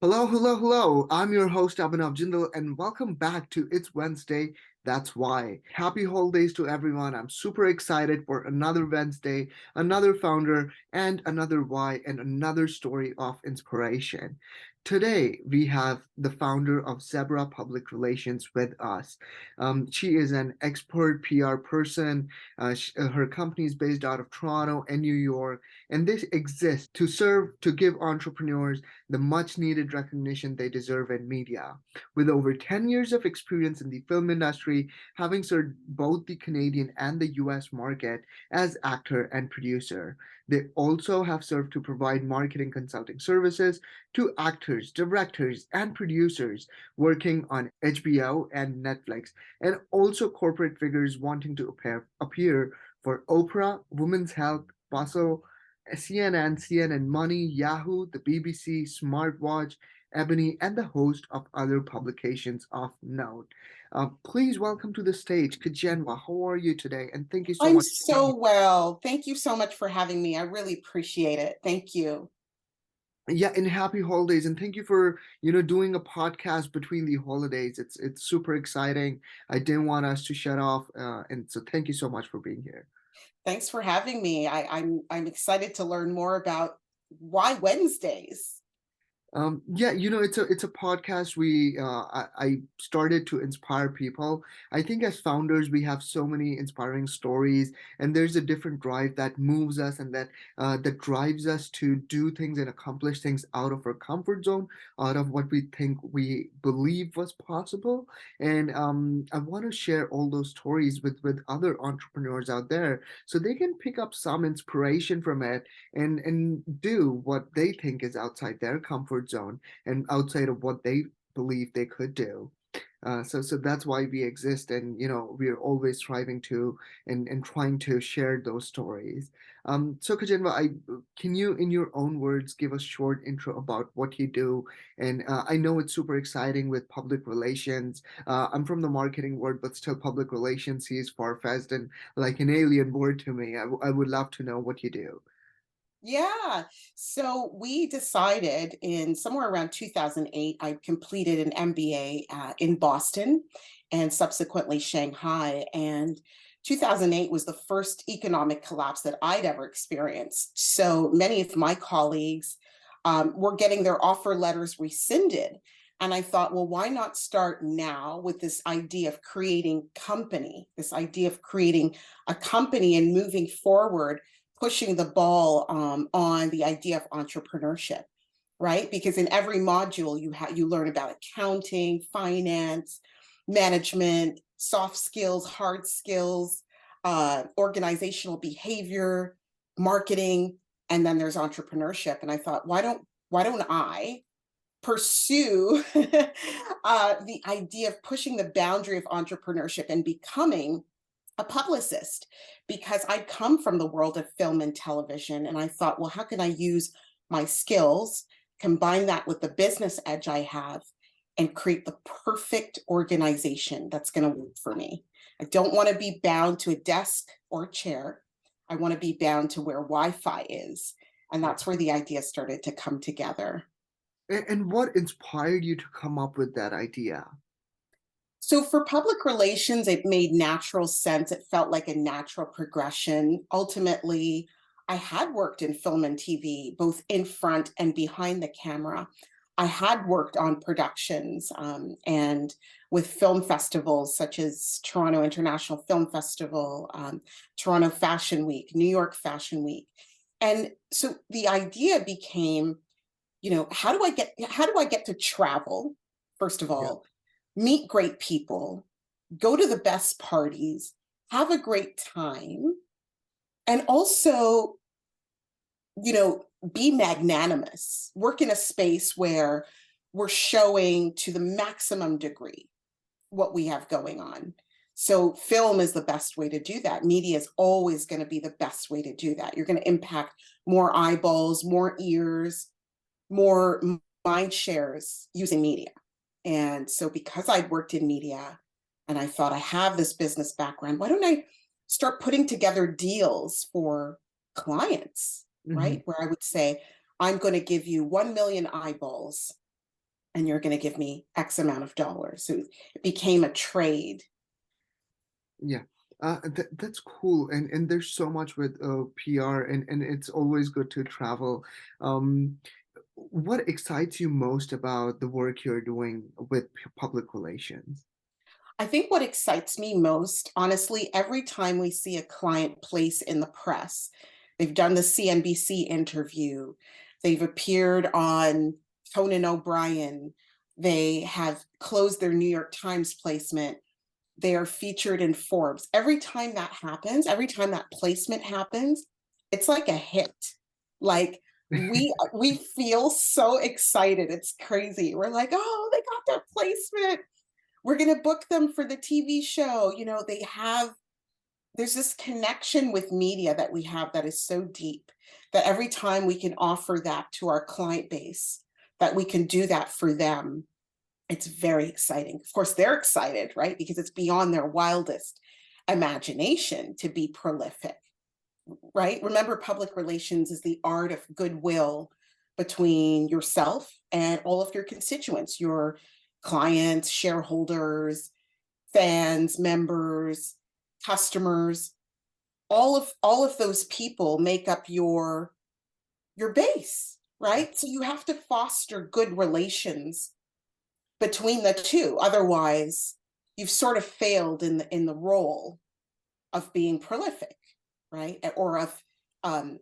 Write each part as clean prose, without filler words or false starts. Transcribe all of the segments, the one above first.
Hello, hello, hello. I'm your host, Abhinav Jindal, and welcome back to It's Wednesday. That's why. Happy holidays to everyone. I'm super excited for another Wednesday, another founder, and another why, and another story of inspiration. Today, we have the founder of Zebra Public Relations with us. She is an expert PR person. Her company is based out of Toronto and New York, and this exists to serve to give entrepreneurs the much needed recognition they deserve in media. With over 10 years of experience in the film industry, having served both the Canadian and the US market as actor and producer, they also have served to provide marketing consulting services to actors, directors, and producers working on HBO and Netflix, and also corporate figures wanting to appear for Oprah, Women's Health, Bustle, CNN Money, Yahoo, the BBC, Smartwatch, Ebony, and the host of other publications of note. Please welcome to the stage, Kojenwa. How are you today? And thank you so I'm much for being so well. Thank you so much for having me. I really appreciate it. Thank you. here. Yeah, and happy holidays, and thank you for doing a podcast between the holidays. It's super exciting. I didn't want us to shut off, and so thank you so much for being here. Thanks for having me. I'm excited to learn more about why Wednesdays. Yeah, it's a podcast I started to inspire people. I think as founders we have so many inspiring stories, and there's a different drive that moves us and that drives us to do things and accomplish things out of our comfort zone, out of what we think we believe was possible. And I want to share all those stories with other entrepreneurs out there so they can pick up some inspiration from it and do what they think is outside their comfort zone and outside of what they believe they could do. So that's why we exist, and we're always striving to and trying to share those stories. So Kojenwa, can you, in your own words, give a short intro about what you do? And I know it's super exciting with public relations. I'm from the marketing world, but still public relations seems far-fetched and like an alien word to me. I would love to know what you do. Yeah. So we decided in somewhere around 2008, I completed an MBA in Boston and subsequently Shanghai. And 2008 was the first economic collapse that I'd ever experienced. So many of my colleagues were getting their offer letters rescinded. And I thought, well, why not start now with this idea of creating company, this idea of creating a company and moving forward, pushing the ball on the idea of entrepreneurship, right? Because in every module you learn about accounting, finance, management, soft skills, hard skills, organizational behavior, marketing, and then there's entrepreneurship. And I thought, why don't I pursue the idea of pushing the boundary of entrepreneurship and becoming a publicist, because I come from the world of film and television. And I thought, well, how can I use my skills, combine that with the business edge I have, and create the perfect organization that's going to work for me? I don't want to be bound to a desk or a chair. I want to be bound to where Wi-Fi is. And that's where the idea started to come together. And what inspired you to come up with that idea? So for public relations, it made natural sense. It felt like a natural progression. Ultimately, I had worked in film and TV, both in front and behind the camera. I had worked on productions and with film festivals such as Toronto International Film Festival, Toronto Fashion Week, New York Fashion Week. And so the idea became, how do I get to travel, first of Yeah. all, meet great people, go to the best parties, have a great time, and also, be magnanimous, work in a space where we're showing to the maximum degree what we have going on. So film is the best way to do that. Media is always going to be the best way to do that. You're going to impact more eyeballs, more ears, more mind shares using media. And so because I'd worked in media and I thought I have this business background, why don't I start putting together deals for clients, Hmm. right? Where I would say, I'm going to give you 1 million eyeballs and you're going to give me X amount of dollars. So it became a trade. Yeah. That's cool, and there's so much with PR, and it's always good to travel. Um, what excites you most about the work you're doing with public relations? I think what excites me most, honestly, every time we see a client place in the press, they've done the CNBC interview, they've appeared on Conan O'Brien, they have closed their New York Times placement, they are featured in Forbes. Every time that happens, every time that placement happens, it's like a hit. Like we feel so excited. It's crazy. We're like, oh, they got their placement. We're going to book them for the TV show. You know, there's this connection with media that we have that is so deep that every time we can offer that to our client base, that we can do that for them, it's very exciting. Of course, they're excited, right? Because it's beyond their wildest imagination to be prolific, right? Remember, public relations is the art of goodwill between yourself and all of your constituents, your clients, shareholders, fans, members, customers. All of those people make up your base, right? So you have to foster good relations between the two. Otherwise, you've sort of failed in the role of being prolific, right? Or of um,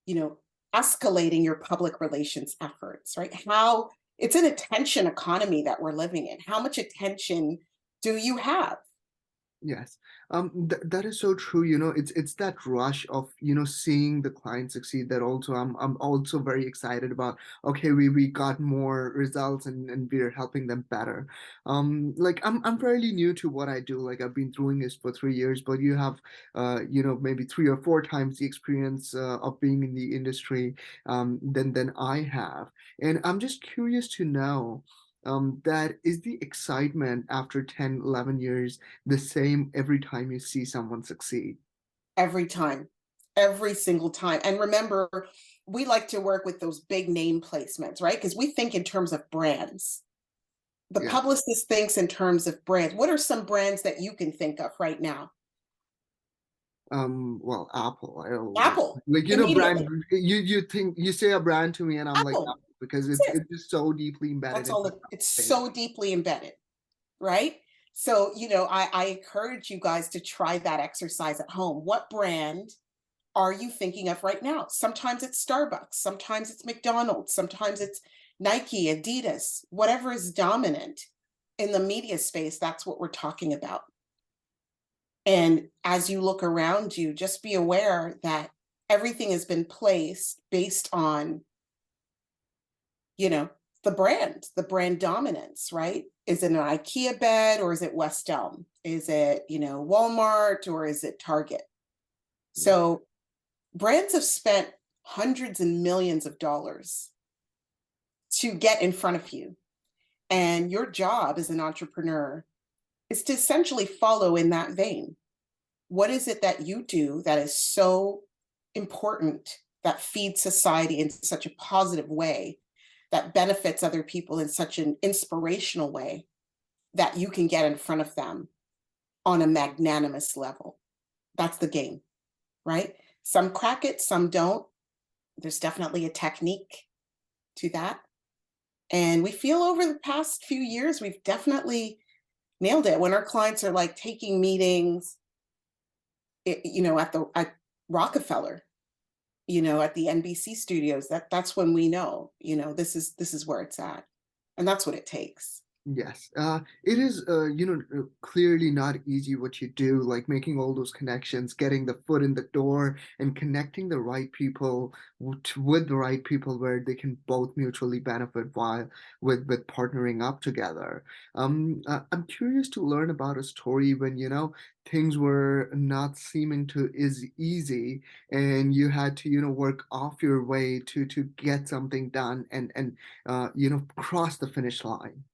you know, escalating your public relations efforts, right? How it's an attention economy that we're living in. How much attention do you have? Yes, that is so true. It's that rush of seeing the client succeed that also I'm also very excited about. Okay, we got more results and we're helping them better. Like I'm fairly new to what I do. Like I've been doing this for 3 years, but you have maybe 3 or 4 times the experience of being in the industry than I have, and I'm just curious to know. That is the excitement after 10, 11 years the same every time you see someone succeed. Every time, every single time. And remember, we like to work with those big name placements, right? Because we think in terms of brands. The Yeah. publicist thinks in terms of brands. What are some brands that you can think of right now? Well, Apple. I always Apple, like brand. immediately. You think you say a brand to me, and I'm like Apple. Apple because That's it's it. just so deeply embedded That's in all my it's face. so deeply embedded, right? So, I encourage you guys to try that exercise at home. What brand are you thinking of right now? Sometimes it's Starbucks, sometimes it's McDonald's, sometimes it's Nike, Adidas, whatever is dominant in the media space, that's what we're talking about. And as you look around you, just be aware that everything has been placed based on, you know, the brand dominance, right? Is it an IKEA bed or is it West Elm? Is it, Walmart or is it Target? Yeah. So brands have spent hundreds and millions of dollars to get in front of you. And your job as an entrepreneur is to essentially follow in that vein. What is it that you do that is so important, that feeds society in such a positive way, that benefits other people in such an inspirational way that you can get in front of them on a magnanimous level? That's the game, right? Some crack it, some don't. There's definitely a technique to that. And we feel over the past few years, we've definitely nailed it. When our clients are like taking meetings, at Rockefeller, at the NBC studios, that's when we know, this is where it's at, and that's what it takes. Yes, it is, clearly not easy what you do, like making all those connections, getting the foot in the door, and connecting the right people with the right people where they can both mutually benefit while with partnering up together. I'm curious to learn about a story when, things were not seeming to is easy, and you had to, work off your way to get something done and cross the finish line.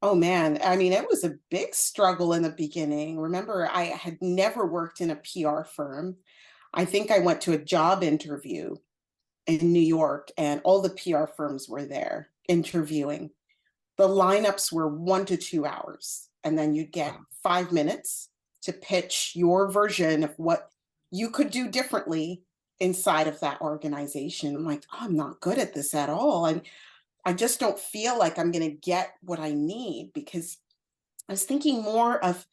Oh man, I mean, it was a big struggle in the beginning. Remember, I had never worked in a PR firm. I think I went to a job interview in New York, and all the PR firms were there interviewing. The lineups were 1 to 2 hours, and then you'd get 5 minutes to pitch your version of what you could do differently inside of that organization. I'm like, oh, I'm not good at this at all. I just don't feel like I'm going to get what I need, because I was thinking more of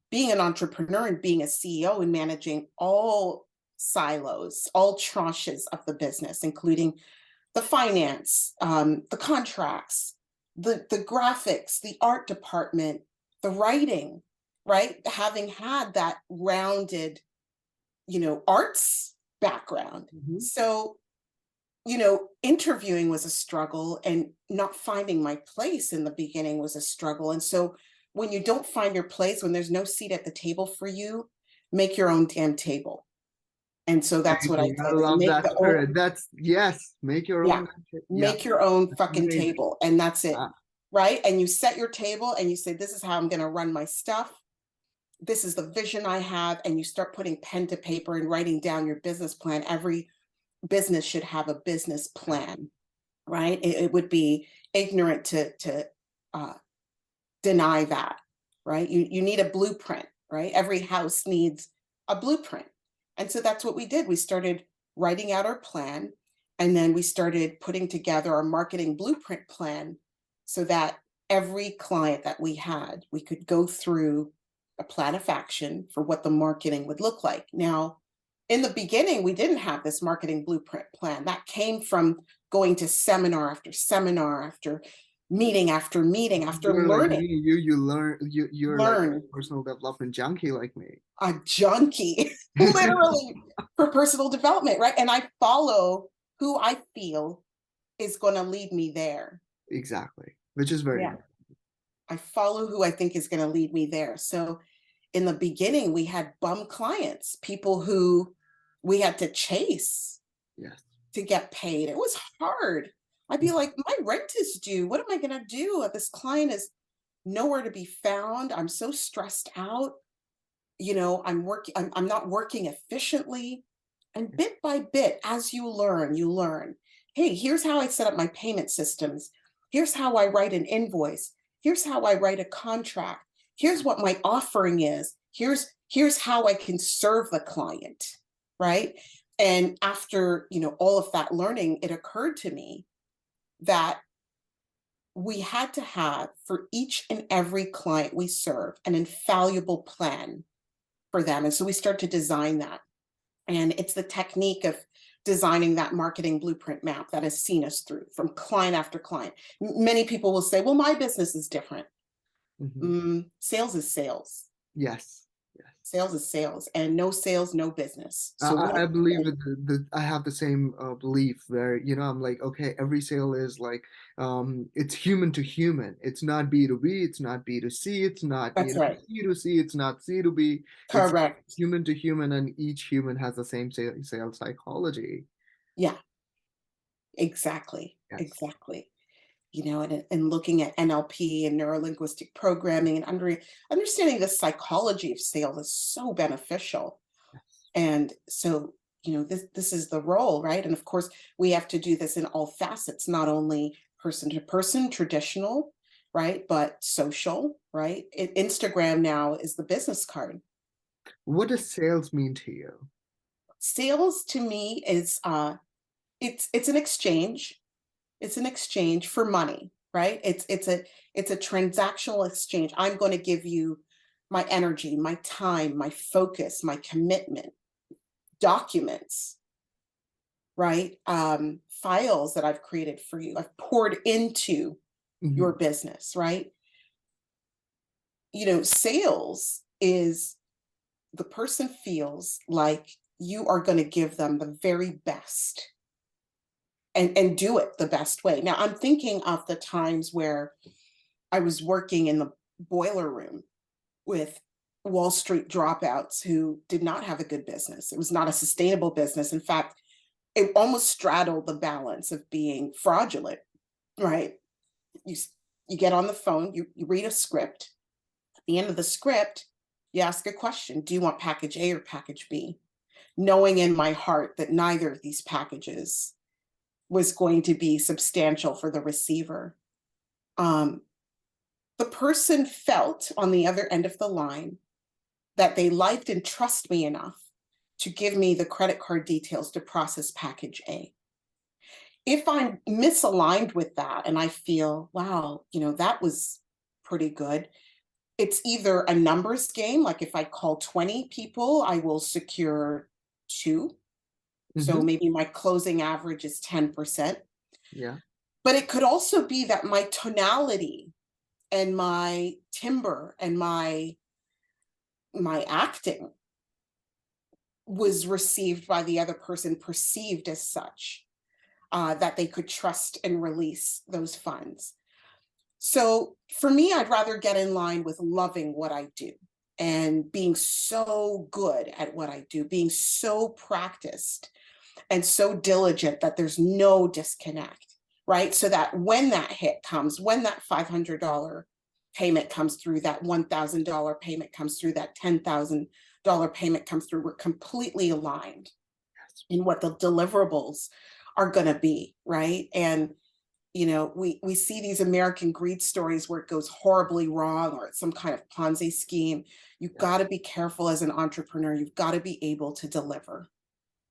being an entrepreneur and being a CEO and managing all silos, all tranches of the business, including the finance, the contracts, the graphics, the art department, the writing, right? Having had that rounded, arts background. So, interviewing was a struggle, and not finding my place in the beginning was a struggle. And so when you don't find your place, when there's no seat at the table for you, make your own damn table. And so that's what I did. I love that spirit. Make your Yeah, own. make your own fucking amazing. table, and that's it. Right? And you set your table and you say, this is how I'm going to run my stuff. This is the vision I have. And you start putting pen to paper and writing down your business plan. Every business should have a business plan, right? It would be ignorant to deny that, right? You need a blueprint, right? Every house needs a blueprint. And so that's what we did. We started writing out our plan, and then we started putting together our marketing blueprint plan, so that every client that we had, we could go through a plan of action for what the marketing would look like. Now, in the beginning, we didn't have this marketing blueprint plan. That came from going to seminar after seminar, after meeting, after learning. Like me, you're like a personal development junkie like me. A junkie, literally, for personal development, right? And I follow who I feel is going to lead me there. Exactly, which is very important. I follow who I think is going to lead me there. So in the beginning, we had bum clients, people who we had to chase to get paid. It was hard. I'd be like, my rent is due. What am I going to do? This client is nowhere to be found. I'm so stressed out. I'm not working efficiently. And bit by bit, as you learn. Hey, here's how I set up my payment systems. Here's how I write an invoice. Here's how I write a contract. Here's what my offering is. Here's how I can serve the client, right? And after, all of that learning, it occurred to me that we had to have, for each and every client we serve, an infallible plan for them. And so we start to design that. And it's the technique of designing that marketing blueprint map that has seen us through from client after client. Many people will say, well, my business is different. Sales is sales. Yes. Sales is sales, and no sales, no business. So I believe I have the same belief where, I'm like, okay, every sale is like, it's human to human. It's not B2B. It's not B2C. It's not C2C. It's not C2B. Correct. It's human to human, and each human has the same sales psychology. Yeah, exactly. Yes. Exactly. And looking at NLP and neuro-linguistic programming and understanding the psychology of sales is so beneficial. Yes. And so, this is the role, right? And of course, we have to do this in all facets, not only person to person, traditional, right? But social, right? Instagram now is the business card. What does sales mean to you? Sales to me is, it's an exchange. It's an exchange for money, right? It's a transactional exchange. I'm going to give you my energy, my time, my focus, my commitment, documents, right? Files that I've created for you. I've poured into your business, right? Sales is the person feels like you are going to give them the very best. And do it the best way. Now, I'm thinking of the times where I was working in the boiler room with Wall Street dropouts who did not have a good business. It was not a sustainable business. In fact, it almost straddled the balance of being fraudulent, right? You get on the phone, you read a script. At the end of the script, you ask a question. Do you want package A or package B? Knowing in my heart that neither of these packages was going to be substantial for the receiver. The person felt on the other end of the line that they liked and trust me enough to give me the credit card details to process package A. If I'm misaligned with that and I feel, wow, that was pretty good, it's either a numbers game, like if I call 20 people, I will secure 2. So maybe my closing average is 10%. Yeah. But it could also be that my tonality and my timbre and my acting was received by the other person, perceived as such, that they could trust and release those funds. So for me, I'd rather get in line with loving what I do and being so good at what I do, being so practiced and so diligent that there's no disconnect, right? So that when that hit comes, when that $500 payment comes through, that $1,000 payment comes through, that $10,000 payment comes through, we're completely aligned in what the deliverables are going to be, right? And we see these American greed stories where it goes horribly wrong or it's some kind of Ponzi scheme. You've got to be careful as an entrepreneur. You've got to be able to deliver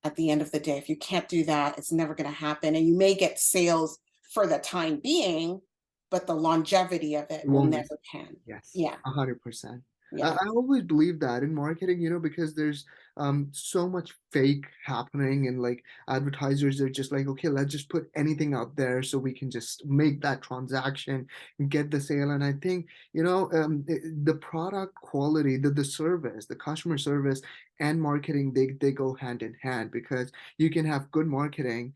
at the end of the day. If you can't do that, it's never going to happen. And you may get sales for the time being, but the longevity of it will never can. Yes. Yeah. 100%. Yeah. I always believe that in marketing, because there's so much fake happening, and like advertisers are just like, okay, let's just put anything out there so we can just make that transaction and get the sale. And I think, the product quality, the service, the customer service and marketing, they go hand in hand, because you can have good marketing,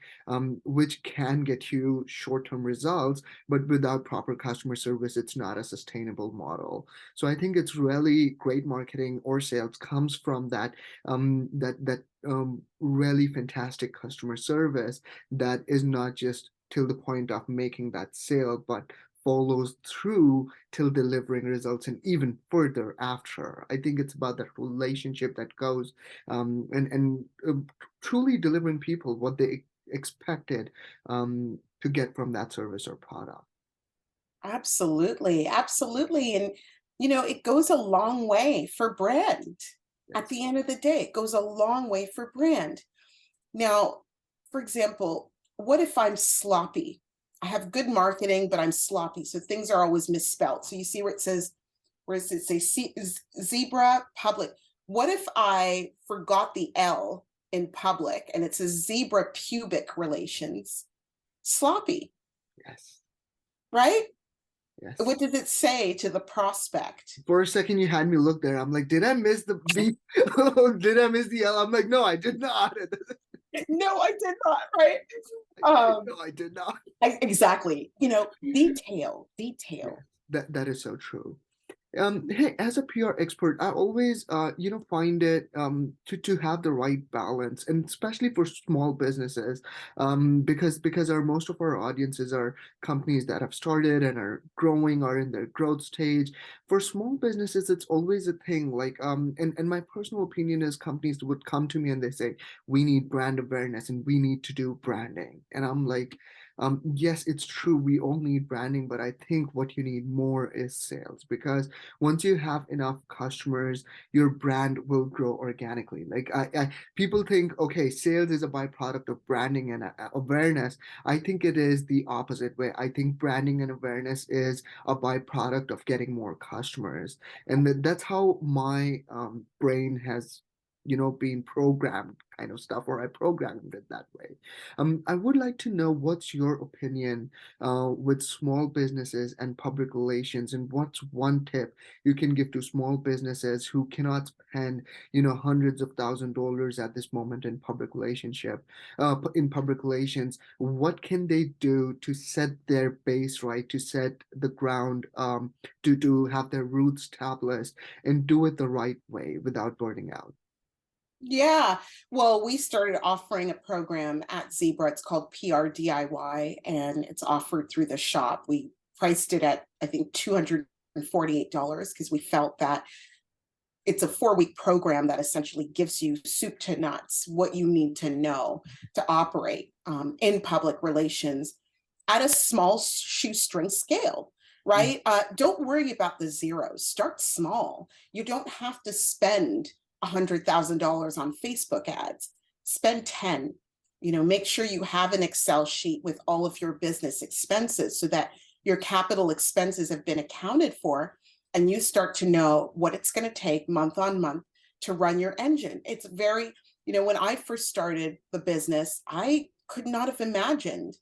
which can get you short-term results, but without proper customer service, it's not a sustainable model. So I think it's really great marketing or sales comes from that really fantastic customer service that is not just till the point of making that sale, but follows through till delivering results and even further after. I think it's about that relationship that goes and truly delivering people what they expected to get from that service or product. Absolutely. Absolutely. And, it goes a long way for brand. At the end of the day, it goes a long way for brand. Now, for example, what if I'm sloppy? I have good marketing, but I'm sloppy. So things are always misspelled. So you see where does it say zebra public? What if I forgot the L in public and it says zebra pubic relations? Sloppy. Yes. Right? Yes. What does it say to the prospect? For a second, you had me look there. I'm like, did I miss the B? Did I miss the L? I'm like, no, I did not. No, I did not. Right? No, I did not. Exactly. Detail. Yeah, that is so true. Hey, as a PR expert, I always, find it to have the right balance, and especially for small businesses, because most of our audiences are companies that have started and are growing, are in their growth stage. For small businesses, it's always a thing. Like, and my personal opinion is companies would come to me and they say, we need brand awareness and we need to do branding, and I'm like, yes, it's true. We all need branding, but I think what you need more is sales, because once you have enough customers, your brand will grow organically. Like people think, okay, sales is a byproduct of branding and awareness. I think it is the opposite way. I think branding and awareness is a byproduct of getting more customers, and that's how my brain has being programmed kind of stuff, or I programmed it that way. I would like to know what's your opinion with small businesses and public relations, and what's one tip you can give to small businesses who cannot spend, hundreds of $1,000s at this moment in in public relations. What can they do to set their base right, to set the ground, to have their roots established and do it the right way without burning out? Yeah. Well, we started offering a program at Zebra. It's called PR DIY, and it's offered through the shop. We priced it at, I think, $248 because we felt that it's a 4-week program that essentially gives you soup to nuts what you need to know to operate in public relations at a small shoestring scale, right? Don't worry about the zeros. Start small. You don't have to spend $100,000 on Facebook ads. Spend 10. Make sure you have an Excel sheet with all of your business expenses so that your capital expenses have been accounted for, and you start to know what it's going to take month on month to run your engine. It's very, when I first started the business, I could not have imagined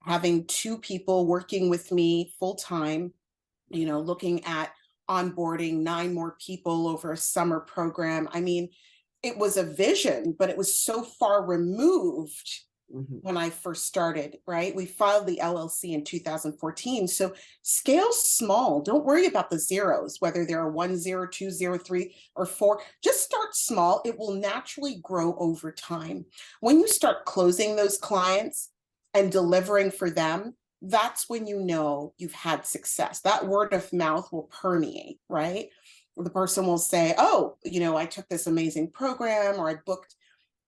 having 2 people working with me full time, looking at onboarding 9 more people over a summer program. I mean, it was a vision, but it was so far removed when I first started, right? We filed the LLC in 2014. So scale small. Don't worry about the zeros, whether there are 1, 0, 2, 0, 3, or 4. Just start small. It will naturally grow over time. When you start closing those clients and delivering for them, that's when you know you've had success. That word of mouth will permeate, right? The person will say, oh, I took this amazing program, or I booked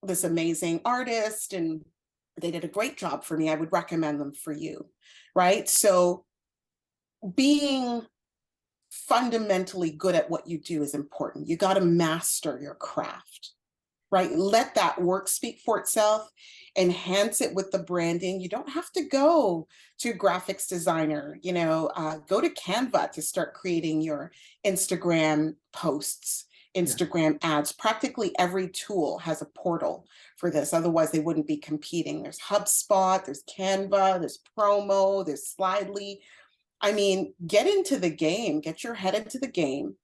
this amazing artist and they did a great job for me. I would recommend them for you, right? So being fundamentally good at what you do is important. You got to master your craft, right? Let that work speak for itself. Enhance it with the branding. You don't have to go to a graphics designer, go to Canva to start creating your Instagram posts, Instagram ads. Practically every tool has a portal for this. Otherwise, they wouldn't be competing. There's HubSpot, there's Canva, there's Promo, there's Slidely. I mean, get into the game, get your head into the game,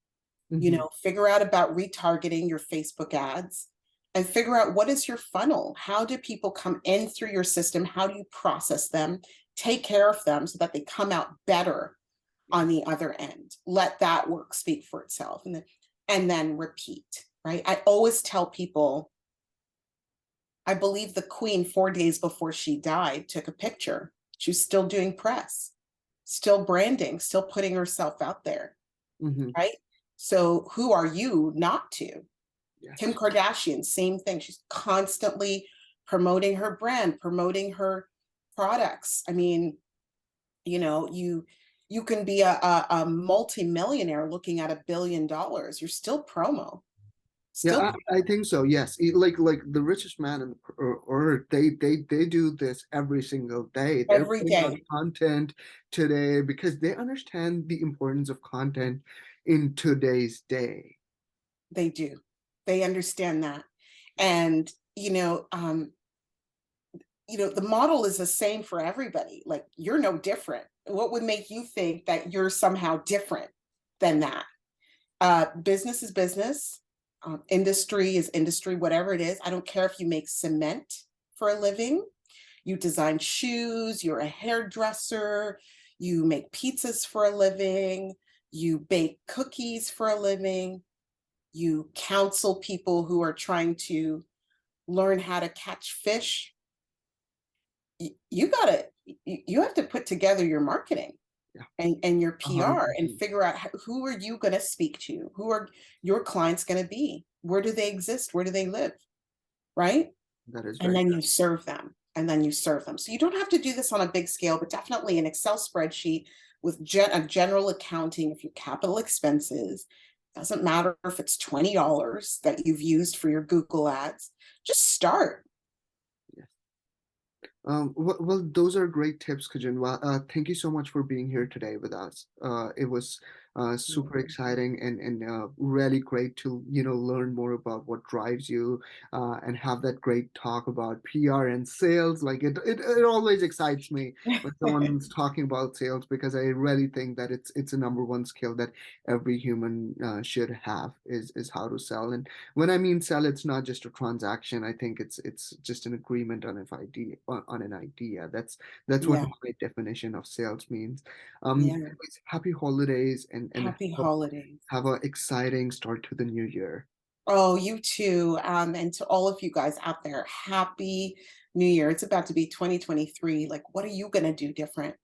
figure out about retargeting your Facebook ads, and figure out what is your funnel. How do people come in through your system? How do you process them? Take care of them so that they come out better on the other end. Let that work speak for itself, and then repeat, right? I always tell people, I believe the Queen 4 days before she died took a picture. She was still doing press, still branding, still putting herself out there, right? So who are you not to? Kim Kardashian, same thing. She's constantly promoting her brand, promoting her products. I mean, you can be a multi-millionaire looking at $1 billion. You're still promo. I think so. Yes, like the richest man in the earth, they do this every single day. They're Every putting out day. content today because they understand the importance of content in today's day. They do. They understand that. And, the model is the same for everybody. Like, you're no different. What would make you think that you're somehow different than that? Business is business. Industry is industry, whatever it is. I don't care if you make cement for a living, you design shoes, you're a hairdresser, you make pizzas for a living, you bake cookies for a living, you counsel people who are trying to learn how to catch fish. You have to put together your marketing and your PR and figure out who are you going to speak to? Who are your clients going to be? Where do they exist? Where do they live? Right? That is and very then you serve them. And then you serve them. So you don't have to do this on a big scale, but definitely an Excel spreadsheet with a general accounting of your capital expenses. Doesn't matter if it's $20 that you've used for your Google ads. Just start. Well, those are great tips, Kojenwa. Thank you so much for being here today with us. It was super exciting and really great to learn more about what drives you and have that great talk about PR and sales. Like it always excites me when someone's talking about sales because I really think that it's a number one skill that every human should have is how to sell. And when I mean sell, it's not just a transaction. I think it's just an agreement on an idea. That's what my definition of sales means. Anyways, happy holidays and Happy holidays. have an exciting start to the new year. Oh, you too. And to all of you guys out there, happy new year. It's about to be 2023. Like, what are you going to do different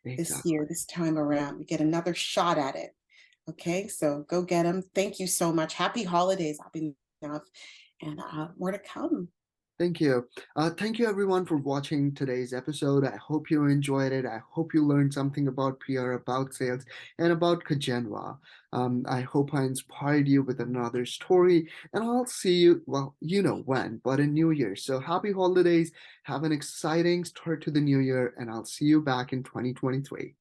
this year, this time around? We get another shot at it. Okay, so go get them. Thank you so much. Happy holidays. Happy enough. And more to come. Thank you. Thank you everyone for watching today's episode. I hope you enjoyed it. I hope you learned something about PR, about sales, and about Kojenwa. I hope I inspired you with another story, and I'll see you, well, you know when, but in New Year. So happy holidays. Have an exciting start to the new year, and I'll see you back in 2023.